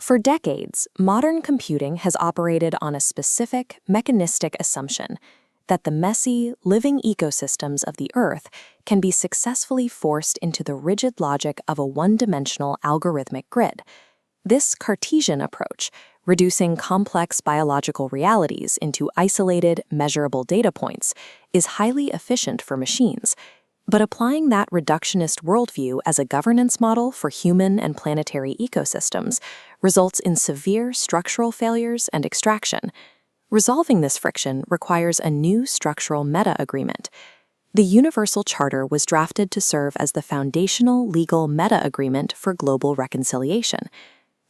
For decades, modern computing has operated on a specific, mechanistic assumption that the messy, living ecosystems of the Earth can be successfully forced into the rigid logic of a one-dimensional algorithmic grid. This Cartesian approach, reducing complex biological realities into isolated, measurable data points, is highly efficient for machines. But applying that reductionist worldview as a governance model for human and planetary ecosystems results in severe structural failures and extraction. Resolving this friction requires a new structural meta-agreement. The Universal Charter was drafted to serve as the foundational legal meta-agreement for global reconciliation.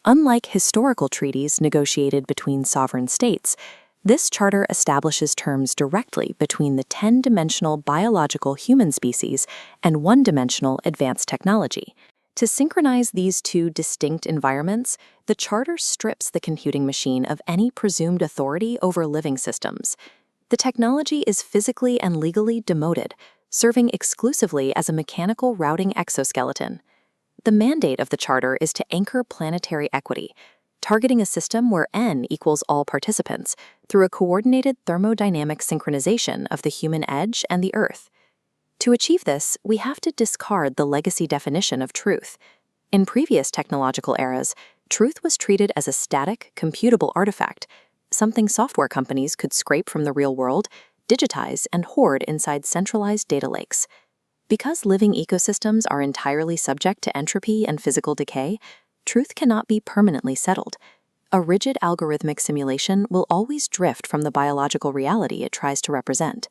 Unlike historical treaties negotiated between sovereign states, this charter establishes terms directly between the 10-dimensional biological human species and one-dimensional advanced technology. To synchronize these two distinct environments, the charter strips the computing machine of any presumed authority over living systems. The technology is physically and legally demoted, serving exclusively as a mechanical routing exoskeleton. The mandate of the charter is to anchor planetary equity, targeting a system where N equals all participants through a coordinated thermodynamic synchronization of the human edge and the Earth. To achieve this, we have to discard the legacy definition of truth. In previous technological eras, truth was treated as a static, computable artifact, something software companies could scrape from the real world, digitize, and hoard inside centralized data lakes. Because living ecosystems are entirely subject to entropy and physical decay, truth cannot be permanently settled. A rigid algorithmic simulation will always drift from the biological reality it tries to represent.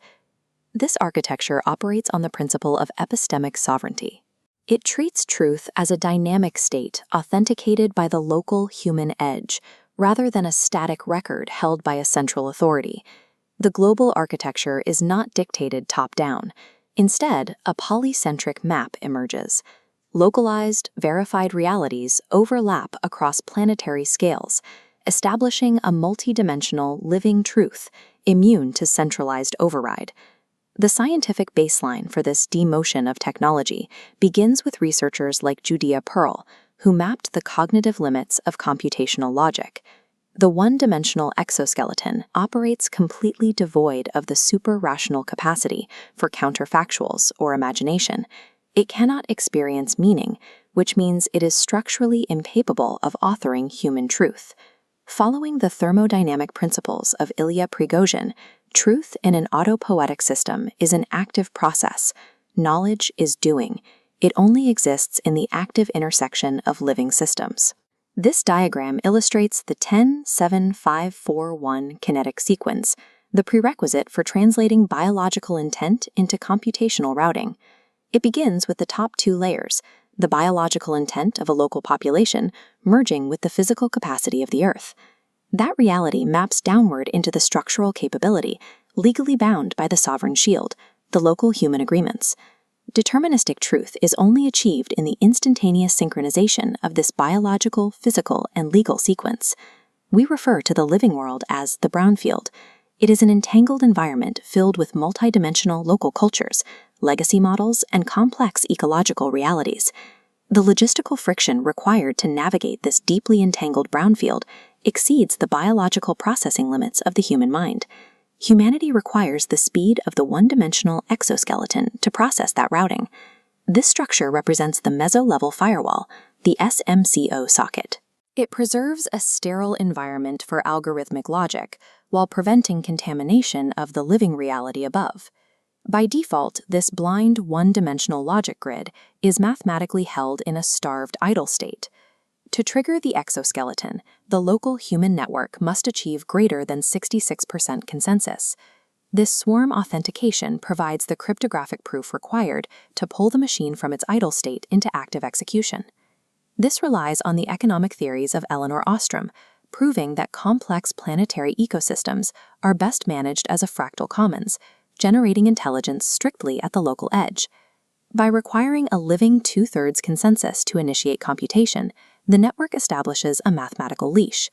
This architecture operates on the principle of epistemic sovereignty. It treats truth as a dynamic state authenticated by the local human edge, rather than a static record held by a central authority. The global architecture is not dictated top-down. Instead, a polycentric map emerges. Localized, verified realities overlap across planetary scales, establishing a multidimensional living truth, immune to centralized override. The scientific baseline for this demotion of technology begins with researchers like Judea Pearl, who mapped the cognitive limits of computational logic. The one-dimensional exoskeleton operates completely devoid of the super-rational capacity for counterfactuals or imagination. It cannot experience meaning, which means it is structurally incapable of authoring human truth. Following the thermodynamic principles of Ilya Prigogine, truth in an autopoietic system is an active process. Knowledge is doing. It only exists in the active intersection of living systems. This diagram illustrates the 10-7-5-4-1 kinetic sequence, the prerequisite for translating biological intent into computational routing. It begins with the top two layers, the biological intent of a local population merging with the physical capacity of the Earth. That reality maps downward into the structural capability, legally bound by the sovereign shield, the local human agreements. Deterministic truth is only achieved in the instantaneous synchronization of this biological, physical, and legal sequence. We refer to the living world as the brownfield. It is an entangled environment filled with multidimensional local cultures, legacy models, and complex ecological realities. The logistical friction required to navigate this deeply entangled brownfield exceeds the biological processing limits of the human mind. Humanity requires the speed of the one-dimensional exoskeleton to process that routing. This structure represents the meso-level firewall, the SMCO socket. It preserves a sterile environment for algorithmic logic while preventing contamination of the living reality above. By default, this blind one-dimensional logic grid is mathematically held in a starved idle state. To trigger the exoskeleton, the local human network must achieve greater than 66% consensus. This swarm authentication provides the cryptographic proof required to pull the machine from its idle state into active execution. This relies on the economic theories of Elinor Ostrom, proving that complex planetary ecosystems are best managed as a fractal commons, generating intelligence strictly at the local edge. By requiring a living two-thirds consensus to initiate computation, the network establishes a mathematical leash.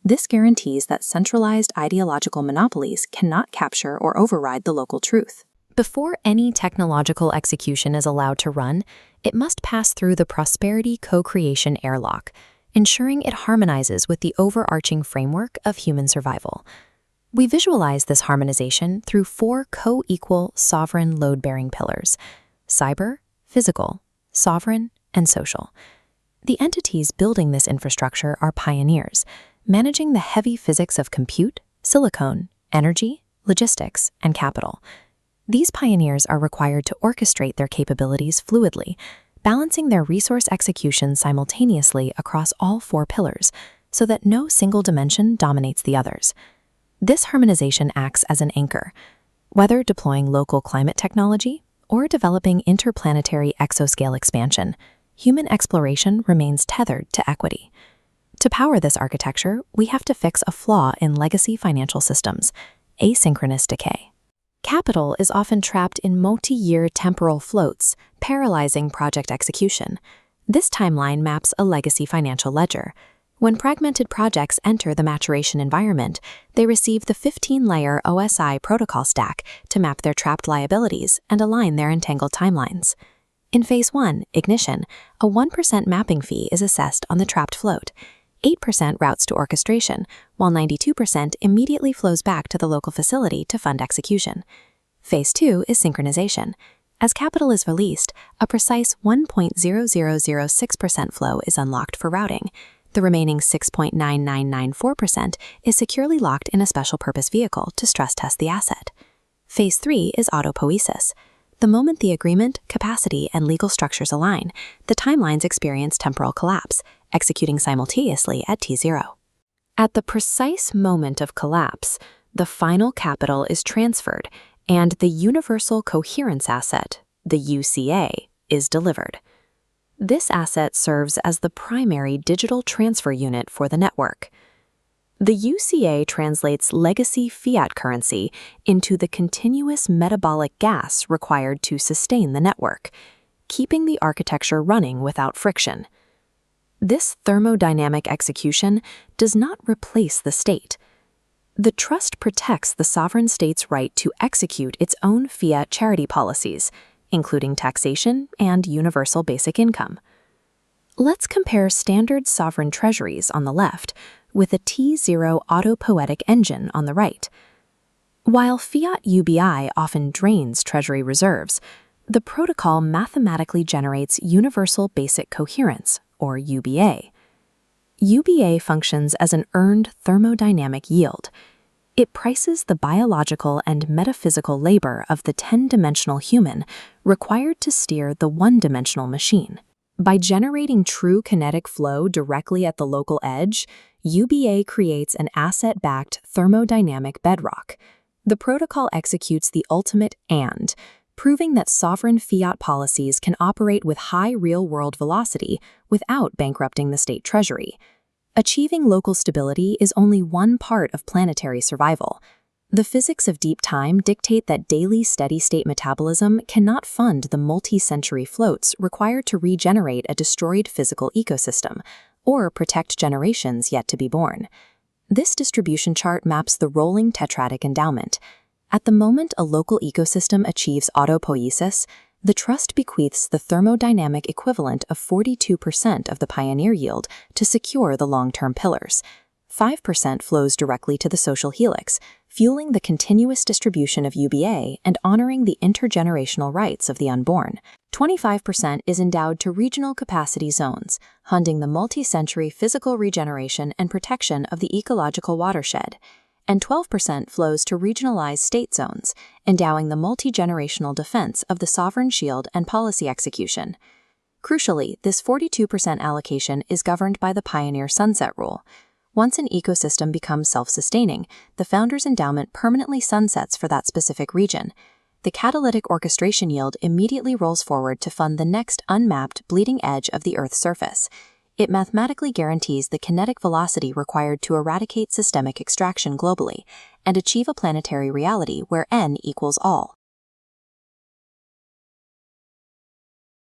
This guarantees that centralized ideological monopolies cannot capture or override the local truth. Before any technological execution is allowed to run, it must pass through the Prosperity Co-Creation Airlock, ensuring it harmonizes with the overarching framework of human survival. We visualize this harmonization through 4 co-equal sovereign load-bearing pillars: cyber, physical, sovereign, and social. The entities building this infrastructure are pioneers, managing the heavy physics of compute, silicon, energy, logistics, and capital. These pioneers are required to orchestrate their capabilities fluidly, balancing their resource execution simultaneously across all 4 pillars so that no single dimension dominates the others. This harmonization acts as an anchor. Whether deploying local climate technology or developing interplanetary exoscale expansion, human exploration remains tethered to equity. To power this architecture, we have to fix a flaw in legacy financial systems: asynchronous decay. Capital is often trapped in multi-year temporal floats, paralyzing project execution. This timeline maps a legacy financial ledger. When fragmented projects enter the maturation environment, they receive the 15-layer OSI protocol stack to map their trapped liabilities and align their entangled timelines. In Phase 1, ignition, a 1% mapping fee is assessed on the trapped float. 8% routes to orchestration, while 92% immediately flows back to the local facility to fund execution. Phase 2 is synchronization. As capital is released, a precise 1.0006% flow is unlocked for routing. The remaining 6.9994% is securely locked in a special purpose vehicle to stress test the asset. Phase 3 is autopoiesis. The moment the agreement, capacity, and legal structures align, the timelines experience temporal collapse, executing simultaneously at T0. At the precise moment of collapse, the final capital is transferred, and the Universal Coherence Asset, the UCA, is delivered. This asset serves as the primary digital transfer unit for the network. The UCA translates legacy fiat currency into the continuous metabolic gas required to sustain the network, keeping the architecture running without friction. This thermodynamic execution does not replace the state. The trust protects the sovereign state's right to execute its own fiat charity policies, including taxation and universal basic income. Let's compare standard sovereign treasuries on the left with a T0 autopoietic engine on the right. While fiat UBI often drains treasury reserves, the protocol mathematically generates universal basic coherence, or UBA. UBA functions as an earned thermodynamic yield. It prices the biological and metaphysical labor of the 10-dimensional human required to steer the one-dimensional machine. By generating true kinetic flow directly at the local edge, UBA creates an asset-backed thermodynamic bedrock. The protocol executes the ultimate "and," proving that sovereign fiat policies can operate with high real-world velocity without bankrupting the state treasury. Achieving local stability is only one part of planetary survival. The physics of deep time dictate that daily steady-state metabolism cannot fund the multi-century floats required to regenerate a destroyed physical ecosystem or protect generations yet to be born. This distribution chart maps the rolling tetradic endowment. At the moment a local ecosystem achieves autopoiesis, the trust bequeaths the thermodynamic equivalent of 42% of the pioneer yield to secure the long-term pillars. 5% flows directly to the social helix, fueling the continuous distribution of UBA and honoring the intergenerational rights of the unborn. 25% is endowed to regional capacity zones, funding the multi-century physical regeneration and protection of the ecological watershed. And 12% flows to regionalized state zones, endowing the multi-generational defense of the sovereign shield and policy execution. Crucially, this 42% allocation is governed by the Pioneer Sunset Rule. Once an ecosystem becomes self-sustaining, the founder's endowment permanently sunsets for that specific region. The catalytic orchestration yield immediately rolls forward to fund the next unmapped bleeding edge of the Earth's surface. It mathematically guarantees the kinetic velocity required to eradicate systemic extraction globally and achieve a planetary reality where n equals all.